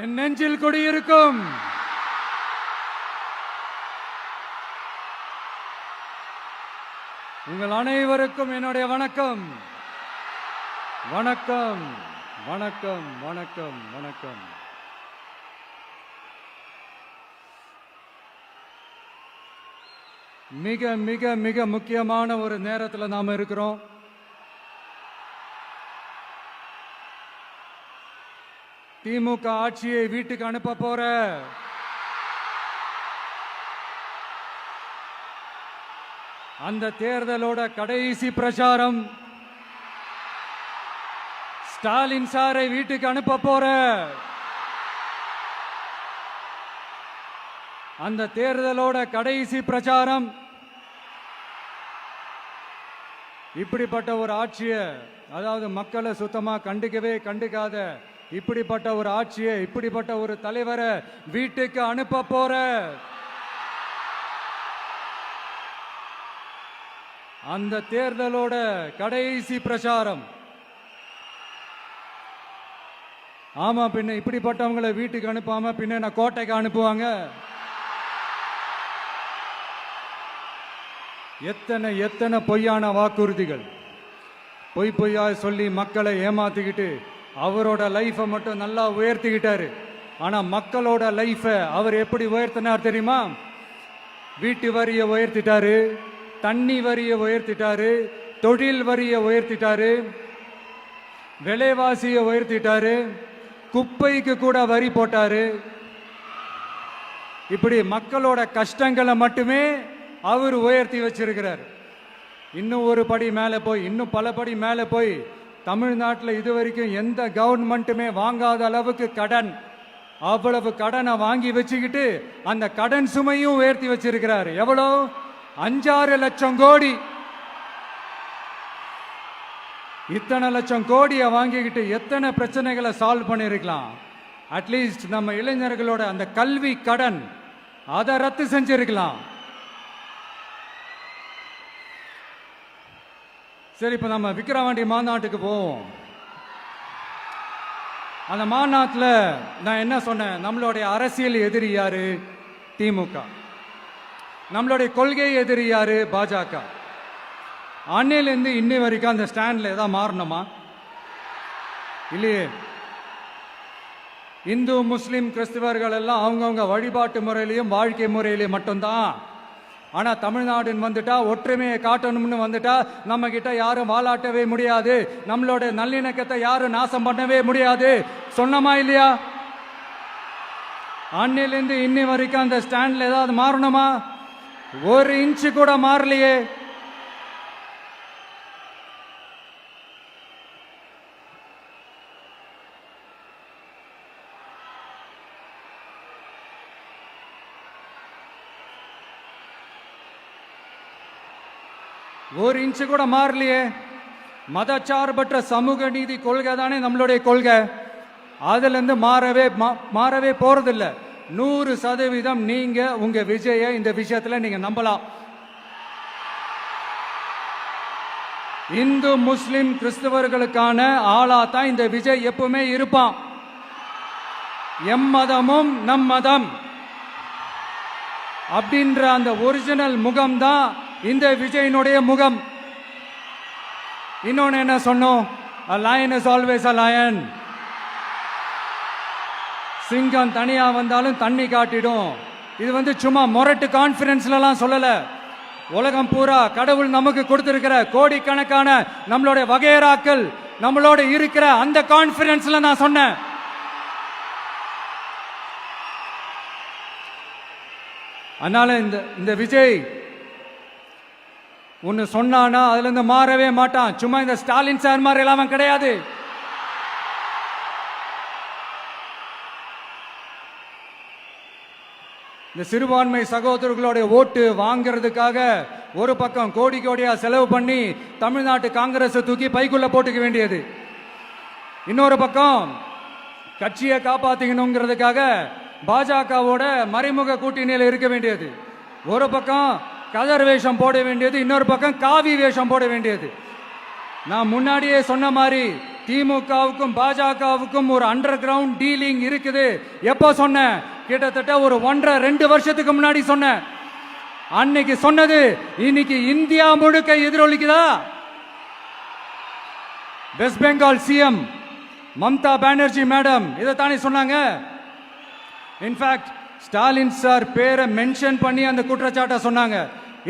என் நெஞ்சில் குடியிருக்கும் உங்கள் அனைவருக்கும் என்னுடைய வணக்கம். வணக்கம் வணக்கம் வணக்கம் வணக்கம். மிக மிக மிக முக்கியமான ஒரு நேரத்தில் நாம இருக்கிறோம். திமுக ஆட்சியை வீட்டுக்கு அனுப்ப போற அந்த தேர்தலோட கடைசி பிரச்சாரம், ஸ்டாலின் சாரை வீட்டுக்கு அனுப்ப போற அந்த தேர்தலோட கடைசி பிரச்சாரம், இப்படிப்பட்ட ஒரு ஆட்சியை, அதாவது மக்களை சுத்தமா கண்டுக்காத இப்படிப்பட்ட ஒரு ஆட்சியை, இப்படிப்பட்ட ஒரு தலைவரை வீட்டுக்கு அனுப்ப போற அந்த தேர்தலோட கடைசி பிரச்சாரம். ஆமா, பின்ன இப்படிப்பட்டவங்களை வீட்டுக்கு அனுப்பாம பின்ன நான் கோட்டைக்கு அனுப்புவாங்க? எத்தனை எத்தனை பொய்யான வாக்குறுதிகள், பொய்யா சொல்லி மக்களை ஏமாத்திக்கிட்டு அவரோட லைஃபை மட்டும் நல்லா உயர்த்திக்கிட்டாரு. ஆனா மக்களோட லைஃபை அவர் எப்படி உயர்த்தினார் தெரியுமா? வீட்டு வரியை உயர்த்திட்டாரு, தண்ணி வரியை உயர்த்திட்டாரு, தொழில் வரியை உயர்த்திட்டாரு, விலைவாசியை உயர்த்திட்டாரு, குப்பைக்கு கூட வரி போட்டாரு. இப்படி மக்களோட கஷ்டங்களை மட்டுமே அவர் உயர்த்தி வச்சிருக்கிறார். இன்னும் ஒரு படி மேலே போய், இன்னும் பல படி மேலே போய், தமிழ்நாட்டில் இதுவரைக்கும் எந்த கவர்மெண்ட்டுமே வாங்காத அளவுக்கு கடன், அவ்வளவு கடனை வாங்கி வச்சுக்கிட்டு அந்த கடன் சுமையும் உயர்த்தி வச்சிருக்கிறார். எவ்வளோ? 5-6 லட்சம் கோடி. இத்தனை லட்சம் கோடியை வாங்கிக்கிட்டு எத்தனை பிரச்சனைகளை சால்வ் பண்ணிருக்கலாம். அட்லீஸ்ட் நம்ம இளைஞர்களோட அந்த கல்வி கடன் அதை ரத்து செஞ்சிருக்கலாம். சரி, இப்ப நம்ம விக்கிரவாண்டி மாநாட்டுக்கு போவோம். அந்த மாநாட்டில் நான் என்ன சொன்னேன்? நம்மளுடைய அரசியல் எதிரி யாரு? திமுக. நம்மளுடைய கொள்கை எதிரி யாரு? பாஜக. அன்னையிலேருந்து இன்னை வரைக்கும் அந்த ஸ்டாண்ட்ல ஏதாவது மாறணுமா? இல்லையே. இந்து முஸ்லிம் கிறிஸ்தவர்கள் எல்லாம் அவங்கவுங்க வழிபாட்டு முறையிலையும் வாழ்க்கை முறையிலையும் மட்டும்தான். ஆனா தமிழ்நாடுன்னு வந்துட்டா, ஒற்றுமையை காட்டணும்னு வந்துட்டா, நம்ம கிட்ட யாரும் வாலாட்டவே முடியாது, நம்மளோட நல்லிணக்கத்தை யாரும் நாசம் பண்ணவே முடியாது. சொன்னமா இல்லையா? அன்னிலிருந்து இன்னி வரைக்கும் அந்த ஸ்டாண்ட்ல ஏதாவது மாறணுமா? 1 இன்ச்சு கூட மாறலையே. ஒரு இன்ச்சு கூட மாறலையே. மதச்சார்பற்ற சமூக நீதி கொள்கை தானே நம்மளுடைய கொள்கை. அதுல இருந்து மாறவே போறதில்லை. 100% நீங்க உங்க விஜய இந்த விஷயத்துல நீங்க நம்பலாம். இந்து முஸ்லிம் கிறிஸ்தவர்களுக்கான ஆளா தான் இந்த விஜய் எப்பவுமே இருப்பான். எம்மதமும் நம் மதம் அப்படின்ற அந்த ஒரிஜினல் முகம் தான் இந்த விஜயினுடைய முகம். இன்னொன்னு என்ன சொன்னோம்? A lion is always a lion. சிங்கம் தனியா வந்தாலும் தண்ணி காட்டிடும். இது சும்மா மொரட்டு கான்ஃபரன்ஸ்லாம் சொல்லல. உலகம் பூரா கடவுள் நமக்கு கொடுத்திருக்கிற கோடிக்கணக்கான நம்மளுடைய வகையறாக்கள் நம்மளோட இருக்கிற அந்த கான்ஃபரன்ஸ்ல நான் சொன்னேன். அதனால இந்த விஜய் ஒன்னு சொன்னானா அதுல இருந்து மாறவே மாட்டான். சும்மா இந்த ஸ்டாலின் சார் மாதிரி எல்லாம் கிடையாது. இந்த சிறுபான்மை சகோதரர்களுடைய ஓட்டு வாங்கிறதுக்காக ஒரு பக்கம் கோடியா செலவு பண்ணி தமிழ்நாட்டு காங்கிரஸ் தூக்கி பைக்குள்ள போட்டுக்க வேண்டியது, இன்னொரு பக்கம் கட்சியை காப்பாத்திக்கணுங்கிறதுக்காக பாஜகவோட மறைமுக கூட்டணியில் இருக்க வேண்டியது. ஒரு பக்கம் கதர் வேஷம் போட வேண்டியது, இன்னொரு பக்கம் காவி வேஷம் போட வேண்டியது. நான் முன்னாடியே சொன்ன மாதிரி திமுகவுக்கும் பாஜகவுக்கும் ஒரு அண்டர் கிரவுண்ட் டீலிங் இருக்குது. எப்போ சொன்னேன்? கிட்டத்தட்ட ஒரு 1.5-2 வருஷத்துக்கு முன்னாடி சொன்னேன். அன்னைக்கு சொன்னது இன்னைக்கு இந்தியா முழுக்க எதிரொலிக்குதா? West Bengal CM Mamata Banerjee madam இதைத்தானே சொன்னாங்க. இன்ஃபேக்ட் ஸ்டாலின் சார் பேரை மென்ஷன் பண்ணி அந்த குற்றச்சாட்டை சொன்னாங்க.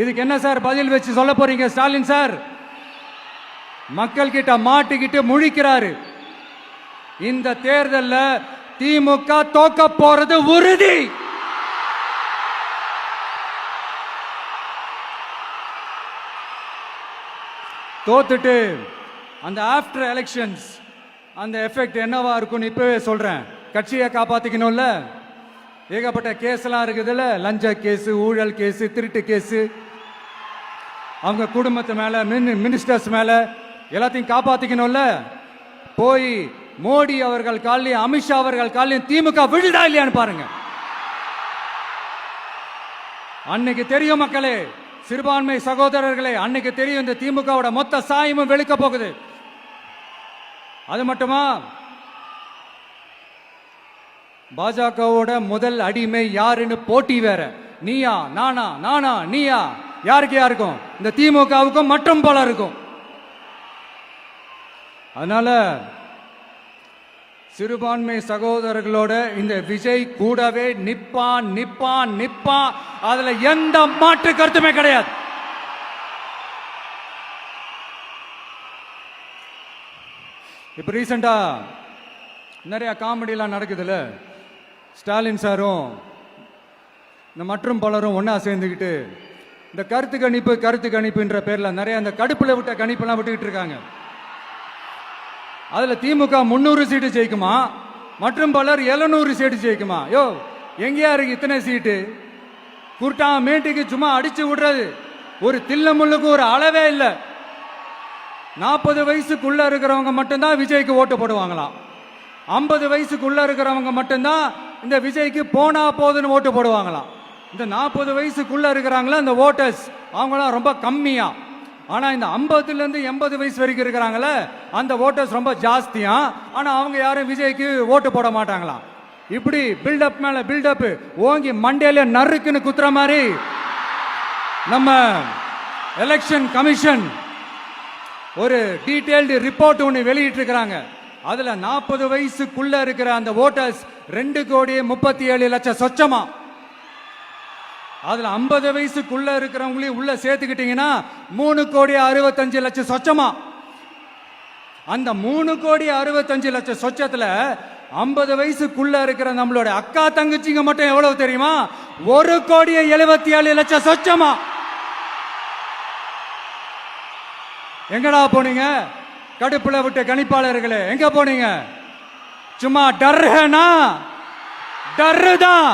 இதுக்கு என்ன சார் பதில் வச்சு சொல்ல போறீங்க? ஸ்டாலின் சார் மக்கள் கிட்ட மாட்டிக்கிட்டு முழிக்கிறாரு. இந்த தேர்தலில் திமுக தோக்க போறது உறுதி. தோத்துட்டு அந்த ஆஃப்டர் எலெக்ஷன்ஸ் அந்த எஃபெக்ட் என்னவா இருக்கும்னு இப்பவே சொல்றேன். கட்சியை காப்பாத்திக்கணும்ல, ஏகப்பட்ட கேஸ்லாம் இருக்குதுல்ல, லஞ்ச கேஸ், ஊழல் கேஸ், திருட்டு கேஸ், அவங்க குடும்பத்து மேல, மினிஸ்டர்ஸ் மேல எல்லாத்தையும் காப்பாத்திக்கணும்ல. போய் மோடி அவர்கள் காலையும் அமித்ஷா அவர்கள் காலையும் திமுக விழுதா இல்லையான்னு பாருங்க. அன்னைக்கு தெரியும் மக்களே, சிறுபான்மை சகோதரர்களே, அன்னைக்கு தெரியும் இந்த திமுகவோட மொத்த சாயமும் வெளிக்க போகுது. அது மட்டுமா, பாஜகவோட முதல் அடிமை யாருன்னு போட்டி வேற. நீயா நானா, நானா நீயா, யாருக்கு யாருக்கும், இந்த திமுகவுக்கும் மற்றும் பல இருக்கும். அதனால சிறுபான்மை சகோதரர்களோட இந்த விஜய் கூடவே நிப்பான் நிப்பான் நிப்பான். அதுல எந்த மாற்று கருத்துமே கிடையாது. இப்ப ரீசெண்டா நிறைய காமெடியெல்லாம் நடக்குதுல்ல. ஸ்டாலின் சாரும் இந்த மற்றும் பலரும் ஒன்னா சேர்ந்துக்கிட்டு இந்த கருத்து கணிப்புன்ற பேர்ல நிறைய அந்த கடுப்புல விட்ட கணிப்பெல்லாம் விட்டுக்கிட்டு இருக்காங்க. அதுல திமுக 300 சீட்டு ஜெயிக்குமா, மற்றும் பலர் 700 சீட்டு ஜெயிக்குமா? யோ, எங்கேயா இருக்கு இத்தனை சீட்டு? குர்டா மேட்டுக்கு சும்மா அடிச்சு விடுறது. ஒரு தில்லமுள்ளுக்கு ஒரு அளவே இல்லை. 40 வயசுக்குள்ள இருக்கிறவங்க மட்டும்தான் விஜய்க்கு ஓட்டு போடுவாங்களாம். 50 வயசுக்குள்ள இருக்கிறவங்க மட்டும்தான் இந்த விஜய்க்கு போனா போதுன்னு ஓட்டு போடுவாங்களாம். இந்த 40 வயசுக்குள்ள இருக்கிறாங்களா இந்த ஓட்டர்ஸ், அவங்களாம் ரொம்ப கம்மியா. ஆனா இந்த 50ல இருந்து 80 வயசு வரைக்கும் இருக்கிறாங்களே அந்த ஓட்டர்ஸ் ரொம்ப ஜாஸ்தியா. ஆனா அவங்க யாரும் விஜய்க்கு ஓட்டு போட மாட்டாங்களாம். இப்படி பில்டப் மேல பில்டப் ஓங்கி மண்டையில நறுக்குன்னு குத்துற மாதிரி நம்ம எலெக்ஷன் கமிஷன் ஒரு டீடைல்டு ரிப்போர்ட் ஒன்று வெளியிட்டு இருக்கிறாங்க. அதுல 40 வயசுக்குள்ள இருக்கிற அந்த ஓட்டர்ஸ் 2,37,00,000 சொச்சமா. அதுல 50 வயசுக்குள்ள இருக்கிறவங்களையும் உள்ள சேர்த்துக்கிட்டீங்கன்னா 3,65,00,000 சொச்சமா. அந்த 3,65,00,000 சொச்சத்துல 50 வயசுக்குள்ள இருக்கிற நம்மளோட அக்கா தங்கச்சிங்க மட்டும் எவ்வளவு தெரியுமா? 1,77,00,000 சொச்சமா. எங்கடா போனீங்க கடுப்புல விட்ட கணிப்பாளர்களே? எங்க போனீங்க? சும்மா டர்னா டர்தான்.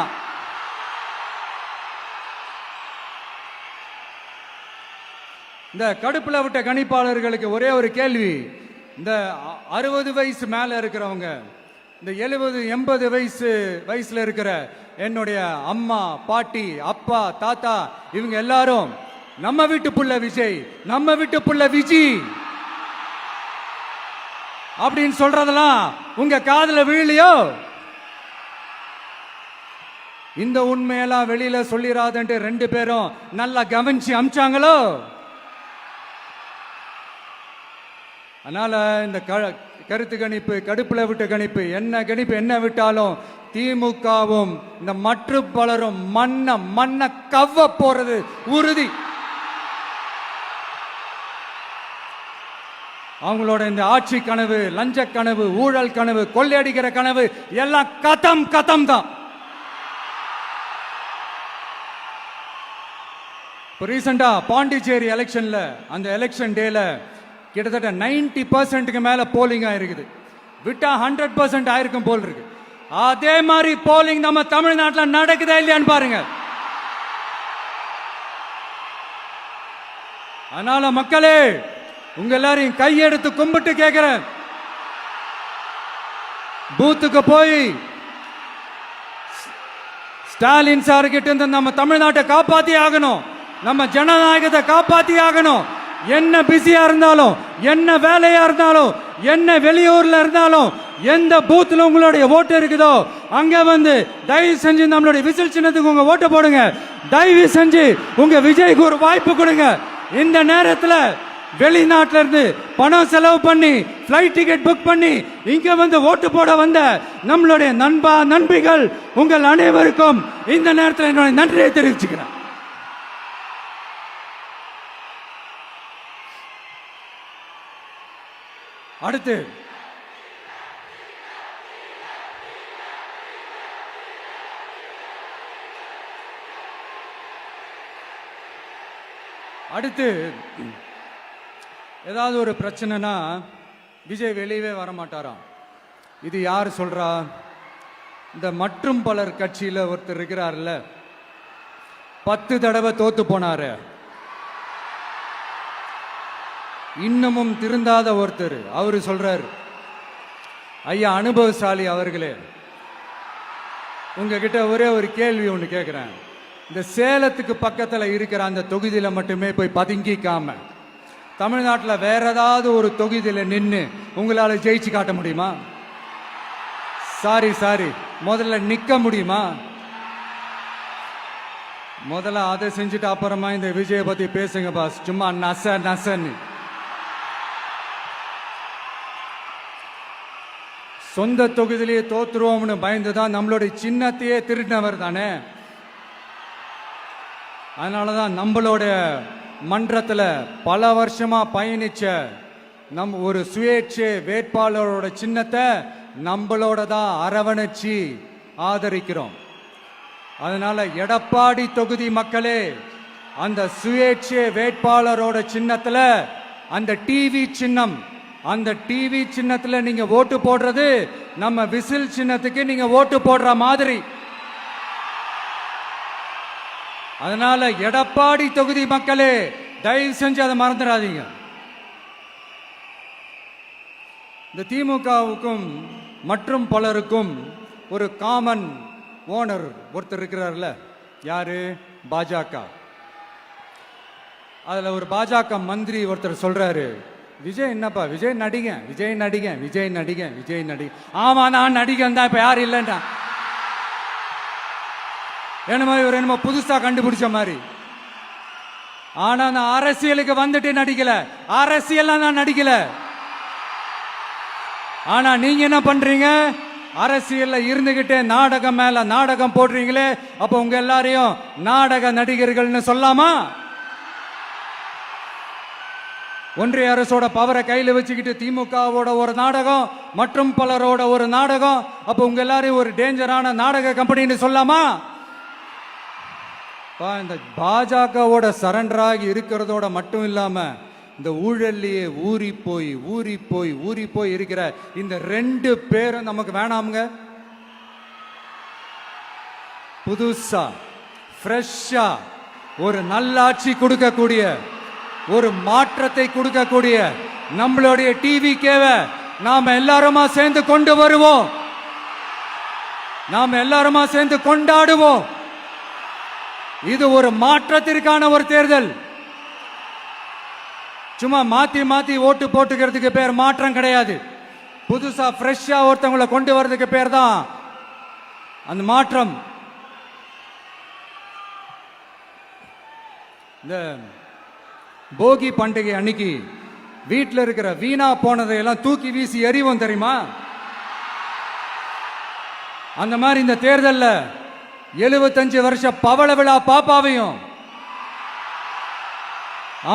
இந்த கடுப்புல விட்ட கணிப்பாளர்களுக்கு ஒரே ஒரு கேள்வி. இந்த 60 வயசு மேல இருக்கிறவங்க, இந்த 70-80 வயசுல இருக்கிற என்னுடைய அம்மா, பாட்டி, அப்பா, தாத்தா, இவங்க எல்லாரும் நம்ம வீட்டு புள்ள விஜய், நம்ம வீட்டு புள்ள விஜி அப்படின்னு சொல்றதெல்லாம் உங்க காதுல விழலையோ? இந்த உண்மையெல்லாம் வெளியில சொல்லிராதுன்ட்டு 2 பேரும் நல்லா கவனிச்சு அமிச்சாங்களோ? அதனால இந்த கருத்து கணிப்பு, கடுப்புல விட்ட கணிப்பு, என்ன கணிப்பு என்ன விட்டாலும் திமுகவும் இந்த மற்ற பலரும் மண்ண கவ்வ போறது உறுதி. அவங்களோட இந்த ஆட்சி கனவு, லஞ்ச கனவு, ஊழல் கனவு, கொள்ளையடிக்கிற கனவு எல்லாம் கதம் தான். ரீசெண்டா பாண்டிச்சேரி எலெக்ஷன்ல, அந்த எலெக்ஷன் டேல கிட்டத்தட்ட 90% மேல போலிங் ஆயிருக்குது. விட்டா 100% ஆயிருக்கும் போல் இருக்கு. அதே மாதிரி போலிங் நம்ம தமிழ்நாட்டில் நடக்குதா இல்லையான்னு பாருங்க. அதனால மக்களே, உங்க எல்லாரையும் கையெடுத்து கும்பிட்டு கேட்கிறேன், பூத்துக்கு போய் ஸ்டாலின் சார் கிட்ட இருந்து நம்ம தமிழ்நாட்டை காப்பாத்தி ஆகணும், நம்ம ஜனநாயகத்தை காப்பாத்தி ஆகணும். என்ன பிஸியா இருந்தாலும், என்ன வேலையா இருந்தாலும், என்ன வெளியூர்ல இருந்தாலும், எந்த பூத்துல உங்களுடைய ஓட்டு இருக்குதோ அங்க வந்து தயவு செஞ்சு நம்மளுடைய விசில் சின்னத்துக்கு உங்க ஓட்டு போடுங்க. தயவு செஞ்சு உங்க விஜய்க்கு ஒரு வாய்ப்பு கொடுங்க. இந்த நேரத்தில் வெளிநாட்டில இருந்து பணம் செலவு பண்ணி பிளைட் டிக்கெட் புக் பண்ணி இங்க வந்து ஓட்டு போட வந்த நம்மளுடைய நண்பிகள் உங்கள் அனைவருக்கும் இந்த நேரத்தில் என்னுடைய நன்றியை தெரிவிச்சுக்கிறேன். அடுத்து ஏதாவது ஒரு பிரச்சனைனா விஜய் வெளியவே வரமாட்டாராம். இது யார் சொல்றா? இந்த மற்றும் பலர் கட்சியில் ஒருத்தர் இருக்கிறார்ல, 10 தடவை தோத்து போனாரு, இன்னமும் திருந்தாத ஒருத்தர். அவரு சொல்றாரு, ஐயா அனுபவசாலி அவர்களே, உங்ககிட்ட ஒரே ஒரு கேள்வி ஒன்று கேட்குறேன். இந்த சேலத்துக்கு பக்கத்தில் இருக்கிற அந்த தொகுதியில் மட்டுமே போய் பதுங்கிக்காம தமிழ்நாட்டில் வேற ஏதாவது ஒரு தொகுதியில் நின்று உங்களால் ஜெயிச்சு காட்ட முடியுமா? சாரி, முதல்ல நிற்க முடியுமா? முதல்ல அதை செஞ்சுட்டு அப்புறமா இந்த விஜயை பத்தி பேசுங்க பாஸ். சும்மா நசன்னு சொந்த தொகுதியிலேயே தோத்துருவோம்னு பயந்துதான் நம்மளுடைய சின்னத்தையே திருடினவர் தானே. அதனாலதான் நம்மளோட மன்றத்தில் பல வருஷமா பயணிச்ச ஒரு சுயேட்சை வேட்பாளரோட சின்னத்தை நம்மளோட தான் அரவணைச்சி ஆதரிக்கிறோம். அதனால எடப்பாடி தொகுதி மக்களே, அந்த சுயேட்சை வேட்பாளரோட சின்னத்தில் அந்த டிவி சின்னம், அந்த டிவி சின்னத்தில் நீங்க ஓட்டு போடுறது நம்ம விசில் சின்னத்துக்கு நீங்க ஓட்டு போடுற மாதிரி. அதனால எடப்பாடி தொகுதி மக்களே, தயவு செஞ்சு அதை மறந்துடாதீங்க. இந்த திமுகவுக்கும் மற்றும் பலருக்கும் ஒரு காமன் ஓனர் ஒருத்தர் இருக்கிறார்ல, யாரு? பாஜக. அதுல ஒரு பாஜக மந்திரி ஒருத்தர் சொல்றாரு, விஜய் என்னப்பா, விஜய் நடிகன். ஆமா, நான் நடிகன் தான், இப்ப யாரும் இல்லைன்னா என்னமோ புதுசா கண்டுபிடிச்ச மாதிரி. ஆனா நான் அரசியலுக்கு வந்துட்டு நடிக்கல, அரசியல் நான் நடிக்கல. ஆனா நீங்க என்ன பண்றீங்க? அரசியல்ல இருந்துகிட்டே நாடகம் மேல நாடகம் போடுறீங்களே, அப்ப உங்க எல்லாரையும் நாடக நடிகர்கள்னு சொல்லாமா? ஒன்றிய அரசோட பவரை கையில வச்சுக்கிட்டு திமுகவோட ஒரு நாடகம், மற்றும் பலரோட ஒரு நாடகம், அப்ப உங்க எல்லாரையும் ஒரு டேஞ்சரான நாடக கம்பெனின்னு சொல்லாமா? இந்த பாஜகவோட சரண்டராகி இருக்கிறதோட மட்டும் இல்லாம இந்த ஊழல்லையே ஊறி போய் இருக்கிற இந்த 2 பேரும் நமக்கு வேணாமுங்க. புதுசா ஃப்ரெஷ்ஷா ஒரு நல்லாட்சி கொடுக்கக்கூடிய, ஒரு மாற்றத்தை கொடுக்கக்கூடிய நம்மளுடைய டிவிக்கேவை நாம எல்லாருமா சேர்ந்து கொண்டு வருவோம், நாம எல்லாருமா சேர்ந்து கொண்டாடுவோம். இது ஒரு மாற்றத்திற்கான ஒரு தேர்தல். சும்மா மாத்தி ஓட்டு போட்டுக்கிறதுக்கு பேர் மாற்றம் கிடையாது. புதுசா ஃப்ரெஷ்ஷா ஒருத்தவங்களை கொண்டு வர்றதுக்கு பேர் தான் அந்த மாற்றம். இந்த போகி பண்டிகை அன்னைக்கு வீட்டில் இருக்கிற வீணா போனதையெல்லாம் தூக்கி வீசி எறிவோம் தெரியுமா? அந்த மாதிரி இந்த தேர்தலில் 75 வருஷ பவள விழா பாப்பாவையும்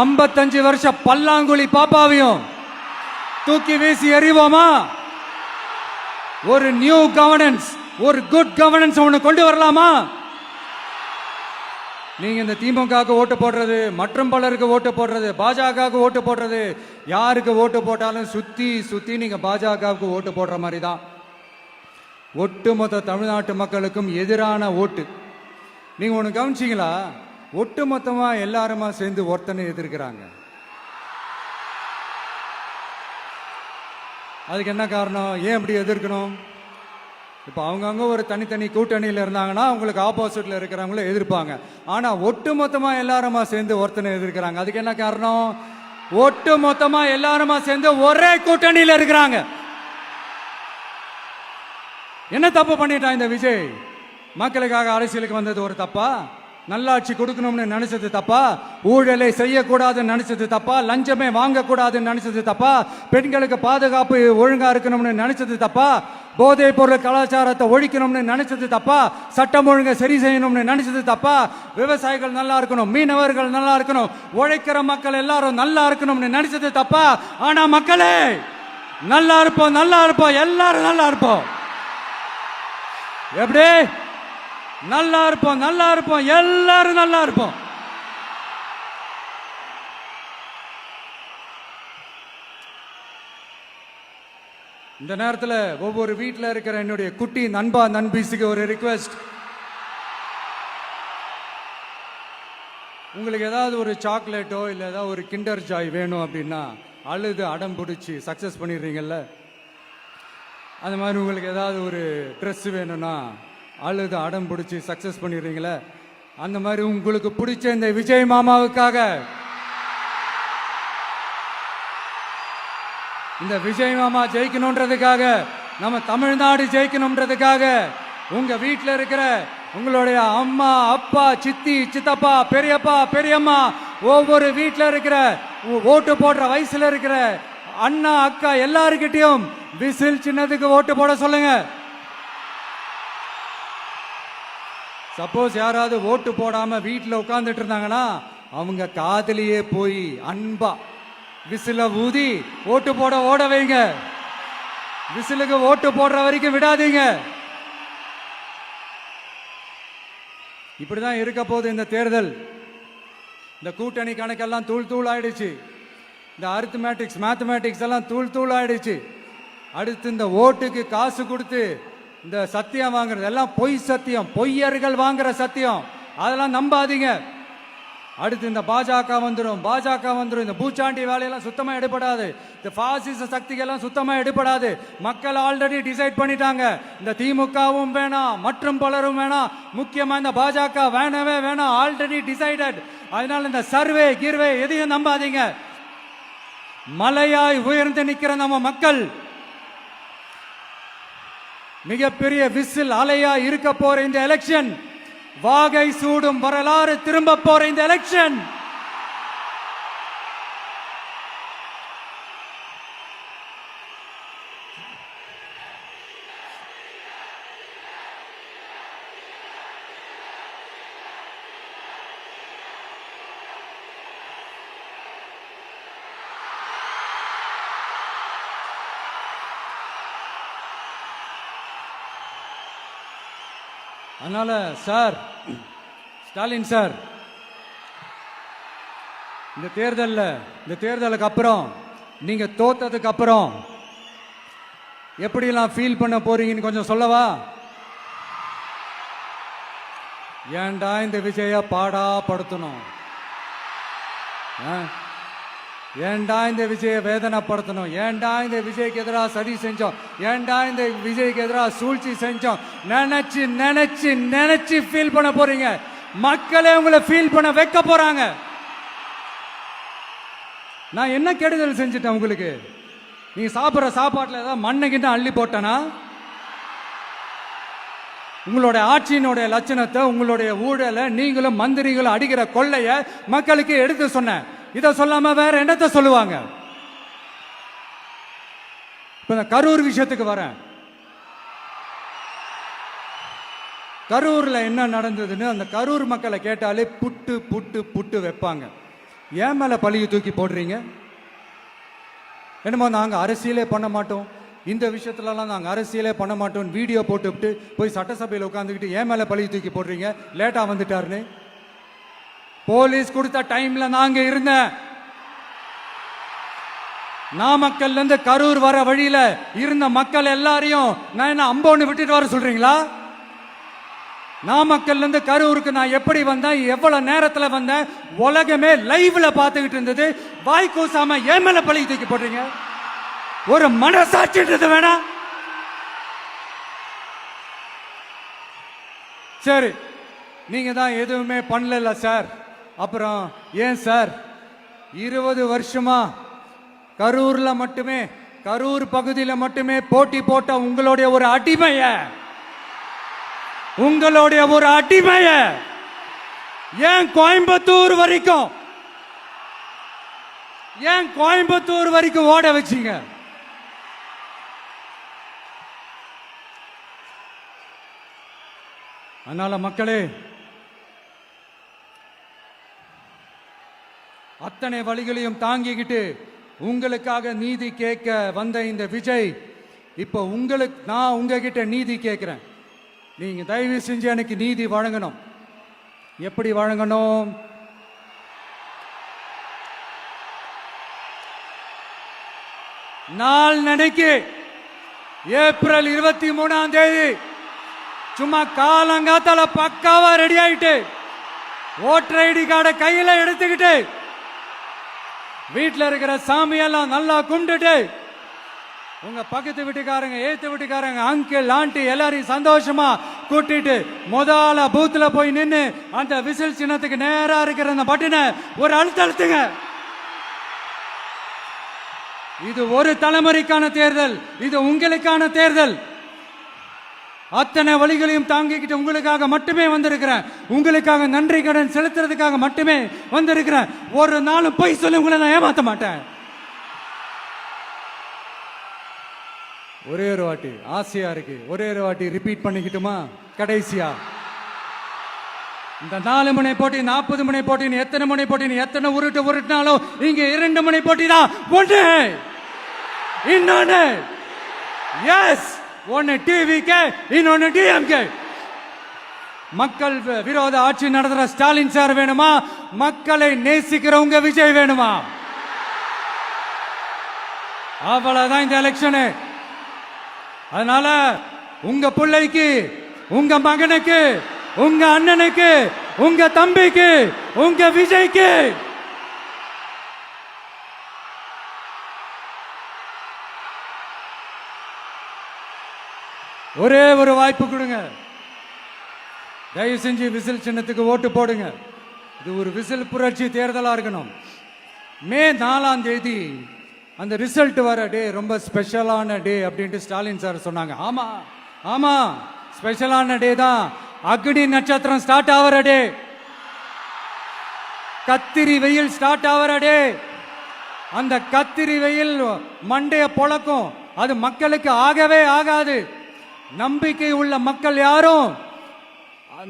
55 வருஷ பல்லாங்குழி பாப்பாவையும் தூக்கி வீசி எறிவோமா? ஒரு நியூ கவர்னன்ஸ், ஒரு குட் கவர்னன்ஸ் ஒன்று கொண்டு வரலாமா? நீங்க இந்த திமுகவுக்கு ஓட்டு போடுறது, மற்றும் பலருக்கு ஓட்டு போடுறது, பாஜகவுக்கு ஓட்டு போடுறது, யாருக்கு ஓட்டு போட்டாலும் சுத்தி நீங்க பாஜகவுக்கு ஓட்டு போடுற மாதிரி தான். ஒட்டுமொத்த தமிழ்நாட்டு மக்களுக்கும் எதிரான ஓட்டு. நீங்க ஒண்ணு கவனிச்சீங்களா? ஒட்டுமொத்தமா எல்லாருமா சேர்ந்து ஒருத்தனை எதிர்க்கிறாங்க. அதுக்கு என்ன காரணம்? ஏன் அப்படி எதிர்க்கணும்? இப்ப அவங்கவுங்க ஒரு தனித்தனி கூட்டணியில் இருந்தாங்கன்னா அவங்களுக்கு ஆப்போசிட்ல இருக்கிறவங்கள எதிர்ப்பாங்க. ஆனா ஒட்டுமொத்தமா எல்லாருமா சேர்ந்து ஒருத்தனை எதிர்க்கிறாங்க. அதுக்கு என்ன காரணம்? ஒட்டு மொத்தமா எல்லாருமா சேர்ந்து ஒரே கூட்டணியில் இருக்கிறாங்க. என்ன தப்பு பண்ணிட்டான் இந்த விஜய்? மக்களுக்காக அரசியலுக்கு வந்தது ஒரு தப்பா? நல்லாட்சி கொடுக்கணும்னு நினைச்சது தப்பா? ஊழலை செய்யக்கூடாதுன்னு நினைச்சது தப்பா? லஞ்சமே வாங்கக்கூடாதுன்னு நினைச்சது தப்பா? பெண்களுக்கு பாதுகாப்பு ஒழுங்கா இருக்கணும்னு நினைச்சது தப்பா? போதைப் பொருள் கலாச்சாரத்தை ஒழிக்கணும்னு நினைச்சது தப்பா? சட்டம் ஒழுங்கை சரி செய்யணும்னு நினைச்சது தப்பா? விவசாயிகள் நல்லா இருக்கணும், மீனவர்கள் நல்லா இருக்கணும், உழைக்கிற மக்கள் எல்லாரும் நல்லா இருக்கணும்னு நினைச்சது தப்பா? ஆனா மக்களே நல்லா இருப்போம், நல்லா இருப்போம், எல்லாரும் நல்லா இருப்போம். எப்படி நல்லா இருப்போம்? நல்லா இருப்போம், எல்லாரும் நல்லா இருப்போம். இந்த நேரத்தில் ஒவ்வொரு வீட்டில் இருக்கிற என்னுடைய குட்டி நண்பா நண்பீஸுக்கு ஒரு ரிக்வெஸ்ட். உங்களுக்கு ஏதாவது ஒரு சாக்லேட்டோ இல்லை ஏதாவது ஒரு கிண்டர் ஜாய் வேணும் அப்படின்னா அழுது அடம் பிடிச்சி சக்ஸஸ் பண்ணிடுறீங்கல்ல, அந்த மாதிரி உங்களுக்கு ஏதாவது ஒரு ட்ரெஸ் வேணும்னா அழுது அடம் பிடிச்சி சக்ஸஸ் பண்ணிடுறீங்களே, அந்த மாதிரி உங்களுக்கு பிடிச்ச இந்த விஜய் மாமாவுக்காக, இந்த விஜய் மாமா ஜெயிக்கணுன்றதுக்காக, நம்ம தமிழ்நாடு ஜெயிக்கணுன்றதுக்காக உங்க வீட்டில் இருக்கிற உங்களுடைய அம்மா, அப்பா, சித்தி, சித்தப்பா, பெரியப்பா, பெரியம்மா, ஒவ்வொரு வீட்டில் இருக்கிற ஓட்டு போடுற வயசுல இருக்கிற அண்ணா, அக்கா எல்லாருக்கிட்டையும் விசில் சின்னதுக்கு ஓட்டு போட சொல்லுங்க. சப்போஸ் யாராவது ஓட்டு போடாம வீட்டில் உட்கார்ந்துட்டு இருந்தாங்கன்னா அவங்க காதலியே போய் அன்பா விசில ஊதி ஓட்டு போட ஓட வைங்க. விசிலுக்கு ஓட்டு போடுற வரைக்கும் விடாதீங்க. இப்படிதான் இருக்க போது இந்த தேர்தல். இந்த கூட்டணி கணக்கெல்லாம் தூள் தூள் ஆயிடுச்சு. இந்த அரித்மேட்டிக்ஸ் மேத்தமேட்டிக்ஸ் எல்லாம் தூள் தூள் ஆயிடுச்சு. அடுத்து இந்த ஓட்டுக்கு காசு கொடுத்து இந்த சத்தியம் வாங்குறது எல்லாம் பொய் சத்தியம், பொய்யர்கள் வாங்குற சத்தியம், அதெல்லாம் நம்பாதீங்க. அடுத்து இந்த பாஜக வந்துடும், இந்த பூச்சாண்டி வேலையெல்லாம் சுத்தமா எடுபடாது. இந்த பாசிச சக்திகள்லாம் சுத்தமா எடுபடாது. மக்கள் ஆல்ரெடி டிசைட் பண்ணிட்டாங்க. இந்த திமுகவும் வேணாம், மற்றும் பலரும் வேணாம், முக்கியமா இந்த பாஜக வேணவே வேணாம், ஆல்ரெடி டிசைடட். அதனால இந்த சர்வே கீர்வே எதையும் நம்பாதீங்க. மலையாய் உயர்ந்து நிக்கிற நம்ம மக்கள் மிகப்பெரிய விசில் அலையா இருக்க போற இந்த எலெக்ஷன், வாகை சூடும் வரலாறு திரும்ப போற இந்த எலெக்ஷன், அதனால சார், ஸ்டாலின் சார், இந்த தேர்தலுக்கு அப்புறம் நீங்க தோத்ததுக்கு அப்புறம் எப்படிலாம் ஃபீல் பண்ண போறீங்கன்னு கொஞ்சம் சொல்லவா? ஏன்டா இந்த விஜய பாடா படுத்தணும், ஏன்டா இந்த விஜய வேதனைப்படுத்தணும், ஏன்டா இந்த விஜய்க்கு எதிராக சதி செஞ்சோம், ஏன்டா இந்த விஜய்க்கு எதிராக சூழ்ச்சி செஞ்சோம் நினைச்சு நினைச்சு நினைச்சு ஃபீல் பண்ண போறீங்க. மக்களே உங்களை ஃபீல் பண்ண வைக்க போறாங்க. நான் என்ன கெடுதல் செஞ்சுட்டேன் உங்களுக்கு? நீங்க சாப்பிட்ற சாப்பாட்டில் ஏதாவது மண்ணை கிட்ட அள்ளி போட்டனா? உங்களுடைய ஆட்சியினுடைய லட்சணத்தை, உங்களுடைய ஊழலை, நீங்களும் மந்திரிகளும் அடிக்கிற கொள்ளைய மக்களுக்கு எடுத்து சொன்னேன். இதை சொல்லாம வேற என்னத்தை சொல்லுவாங்க? இப்ப கரூர் விஷயத்துக்கு வரேன். கரூர்ல என்ன நடந்ததுன்னு அந்த கரூர் மக்களை கேட்டாலே புட்டு புட்டு புட்டு வைப்பாங்க. ஏன் மேல பழியை தூக்கி போடுறீங்க? என்னமோ நாங்க அரசியலே பண்ண மாட்டோம், இந்த விஷயத்துலலாம் நாங்கள் அரசியலே பண்ண மாட்டோம் வீடியோ போட்டுவிட்டு போய் சட்டசபையில் உட்காந்துக்கிட்டு ஏன் மேலே பழி தூக்கி போடுறீங்க? லேட்டாக வந்துட்டாருன்னு போலீஸ் கொடுத்த டைம்ல நாங்க இருந்தேன். நாமக்கல்ல இருந்து கரூர் வர வழியில இருந்த மக்கள் எல்லாரையும் நான் என்ன அம்போன்னு விட்டுட்டு வர சொல்றீங்களா? நாமக்கல்ல இருந்து கரூருக்கு நான் எப்படி வந்தேன், எவ்வளவு நேரத்துல வந்தேன், உலகமே லைவ்ல பார்த்துக்கிட்டு இருந்தது. வாய் கூசாம ஏன் மேல பழி தூக்கி போடுறீங்க? ஒரு மனசாட்சின்றது வேணா? சரி, நீங்க தான் எதுவுமே பண்ணல சார், அப்புறம் ஏன் சார் 20 வருஷமா கரூர்ல மட்டுமே, கரூர் பகுதியில் மட்டுமே போட்டி போட்ட உங்களுடைய ஒரு அடிமைய, உங்களுடைய ஒரு அடிமைய ஏன் கோயம்புத்தூர் வரைக்கும், ஏன் கோயம்புத்தூர் வரைக்கும் ஓட வச்சீங்க? அதனால மக்களே, அத்தனை வழிகளையும் தாங்கிக்கிட்டு உங்களுக்காக நீதி கேட்க வந்த இந்த விஜய், இப்போ நான் உங்ககிட்ட நீதி கேட்கிறேன். நீங்க தயவு செஞ்சு எனக்கு நீதி வழங்கணும். எப்படி வழங்கணும்? நாள் நினைக்கு ஏப்ரல் 23ஆம் தேதி சும்மா காலங்காத்தால பக்காவா ரெடி ஆயிட்டு ஓட்டர் ஐடி கார்டை கையில எடுத்துக்கிட்டு வீட்டில் இருக்கிற சாமியெல்லாம் நல்லா கும்பிட்டுட்டு உங்க பக்கத்து வீட்டுக்காரங்க, ஏத்து வீட்டுக்காரங்க, அங்கிள் ஆண்டி எல்லாரையும் சந்தோஷமா கூட்டிட்டு முதல்ல பூத்துல போய் நின்று அந்த விசில் சின்னத்துக்கு நேரா இருக்கிற அந்த பட்டனை ஒரு அழுத்தங்க. இது ஒரு தலைமுறைக்கான தேர்தல், இது உங்களுக்கான தேர்தல். அத்தனை வழிகளையும் தாங்கிக்கிட்டு உங்களுக்காக மட்டுமே வந்திருக்கிறேன், உங்களுக்காக நன்றி கடன் செலுத்துறதுக்காக மட்டுமே வந்திருக்கிறேன். ஒரு நாளும் போய் சொல்லி உங்களை நான் ஏமாத்த மாட்டேன். ஒரே ஒரு வாட்டி ஆசையா இருக்கு, ஒரே ஒரு வாட்டி ரிப்பீட் பண்ணிக்கிட்டுமா? கடைசியா இந்த 4 முனை போட்டி, 40 முனை போட்டி, எத்தனை முனை போட்டி, எத்தனை உருட்டினாலும் இங்க 2 முனை போட்டி தான். ஒன்று இன்னொன்னு, எஸ், ஒன்னு டிவிகே, இன்னொன்னு டிஎம்கே. மக்கள் விரோத ஆட்சி நடத்துற ஸ்டாலின் சார் வேணுமா? மக்களை நேசிக்கிறவங்க விஜய் வேணுமா? அவ்வளவுதான் இந்த எலெக்ஷனு. அதனால உங்க பிள்ளைக்கு, உங்க மகனுக்கு, உங்க அண்ணனுக்கு, உங்க தம்பிக்கு, உங்க விஜய்க்கு ஒரே ஒரு வாய்ப்பு கொடுங்க. தயவு செஞ்சு விசில் சின்னத்துக்கு ஓட்டு போடுங்க. இது ஒரு விசில் புரட்சி தேர்தலா இருக்கணும். மே 4ஆம் தேதி அந்த ரிசல்ட் வர டே ரொம்ப ஸ்பெஷலான டே அப்படின்ட்டு ஸ்டாலின் சார் சொன்னாங்க. ஆமா ஆமா, ஸ்பெஷலான டே தான். அக்னி நட்சத்திரம் ஸ்டார்ட் ஆகிற டே, கத்திரி வெயில் ஸ்டார்ட் ஆகிற டே. அந்த கத்திரி வெயில் மண்டைய பொழக்கும், அது மக்களுக்கு ஆகவே ஆகாது. நம்பிக்கை உள்ள மக்கள் யாரும்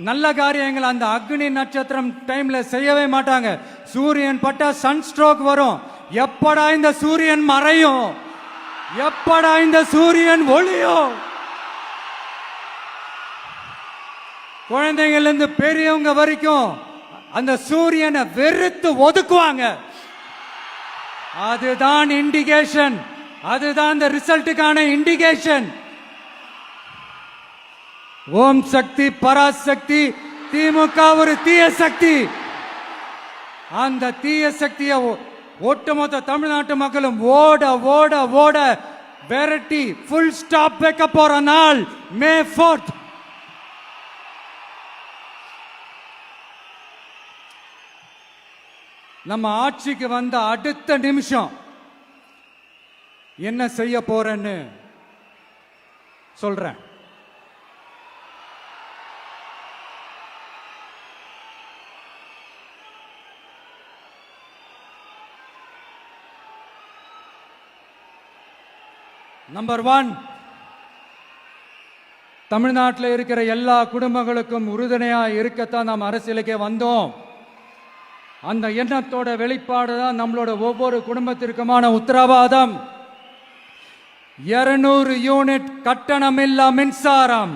நல்ல காரியங்கள் அந்த அக்னி நட்சத்திரம் டைம்ல செய்யவே மாட்டாங்க. சூரியன் பட்டா சன் ஸ்ட்ரோக் வரும். எப்படா இந்த சூரியன் மறையும், எப்படா இந்த சூரியன் ஒளியும்? குழந்தைகள் இருந்து பெரியவங்க வரைக்கும் அந்த சூரியனை வெறுத்து ஒதுக்குவாங்க. அதுதான் இண்டிகேஷன், அதுதான் இந்த ரிசல்ட்டுக்கான இண்டிகேஷன். ஓம் சக்தி பராசக்தி, திமுக ஒரு தீய சக்தி. அந்த தீய சக்தியை ஒட்டுமொத்த தமிழ்நாட்டு மக்களும் ஓட ஓட ஓட விரட்டி ஃபுல் ஸ்டாப் வைக்க போற நாள் மே 4th. நம்ம ஆட்சிக்கு வந்த அடுத்த நிமிஷம் என்ன செய்ய போறேன்னு சொல்றேன். நம்பர் 1, தமிழ்நாட்டில் இருக்கிற எல்லா குடும்பங்களுக்கும் உறுதுணையா இருக்கத்தான் நாம் அரசியலுக்கே வந்தோம். அந்த எண்ணத்தோட வெளிப்பாடு தான் நம்மளோட ஒவ்வொரு குடும்பத்திற்குமான உத்தரவாதம். 200 யூனிட் கட்டணமில்லா மின்சாரம்.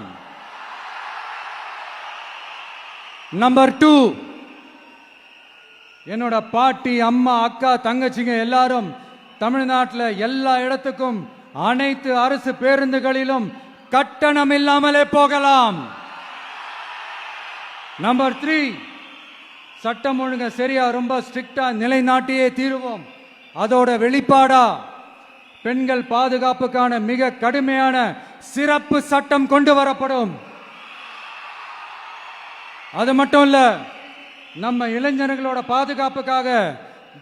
நம்பர் 2, என்னோட பாட்டி, அம்மா, அக்கா, தங்கச்சிங்க எல்லாரும் தமிழ்நாட்டில் எல்லா இடத்துக்கும் அனைத்து அரசு பேருந்துகளிலும் கட்டணம் இல்லாமலே போகலாம். நம்பர் 3, சட்டம் ஒழுங்க சரியா ரொம்ப ஸ்ட்ரிக்டா நிலைநாட்டியே தீருவோம். அதோட வெளிப்பாடா பெண்கள் பாதுகாப்புக்கான மிக கடுமையான சிறப்பு சட்டம் கொண்டு வரப்படும். அது மட்டும் இல்ல, நம்ம இளைஞர்களோட பாதுகாப்புக்காக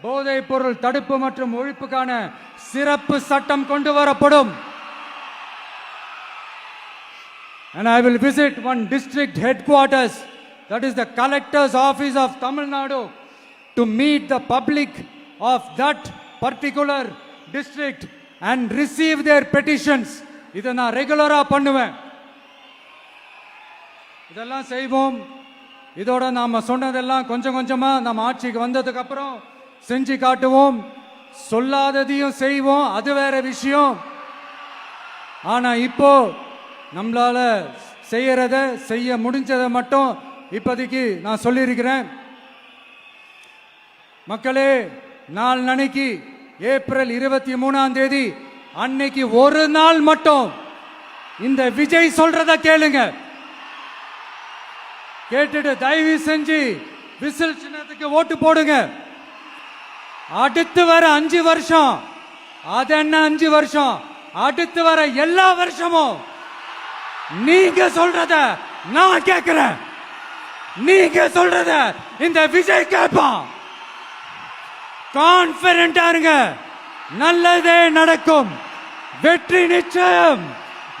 போதைப் பொருள் தடுப்பு மற்றும் ஒழிப்புக்கான சிறப்பு சட்டம் கொண்டு வரப்படும். And I will visit one district headquarters, that is the collector's office of Tamil Nadu, to meet the public of that particular district and receive their petitions. இதை நான் ரெகுலரா பண்ணுவேன். இதெல்லாம் செய்வோம். இதோட நாம சொன்னதெல்லாம் கொஞ்சம் கொஞ்சமா நம்ம ஆட்சிக்கு வந்ததுக்கு அப்புறம் செஞ்சு காட்டுவோம். சொல்லாததையும் செய்வோம், அது வேற விஷயம். ஆனா இப்போ நம்மளால செய்யறத செய்ய முடிஞ்சதை மட்டும் இப்போதைக்கு நான் சொல்லியிருக்கிறேன். மக்களே, நாளைக்கு ஏப்ரல் 23 அன்னைக்கு ஒரு நாள் மட்டும் இந்த விஜய் சொல்றத கேளுங்க. கேட்டுட்டு தயவு செஞ்சு விசில் சின்னத்துக்கு ஓட்டு போடுங்க. அடுத்து வர 5 வருஷம், அது என்ன 5 வருஷம், அடுத்து வர எல்லா வருஷமும் நீங்க சொல்றத நான் கேட்கிறேன். நீங்க சொல்றத இந்த விஜய் கேட்பான். கான்பிடண்டா இருங்க, நல்லதே நடக்கும். வெற்றி நிச்சயம்,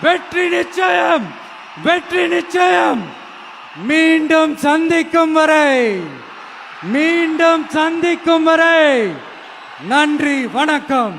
வெற்றி நிச்சயம், வெற்றி நிச்சயம். மீண்டும் சந்திக்கும் வரை, மீண்டும் சந்திக்கும் வரை நன்றி, வணக்கம்.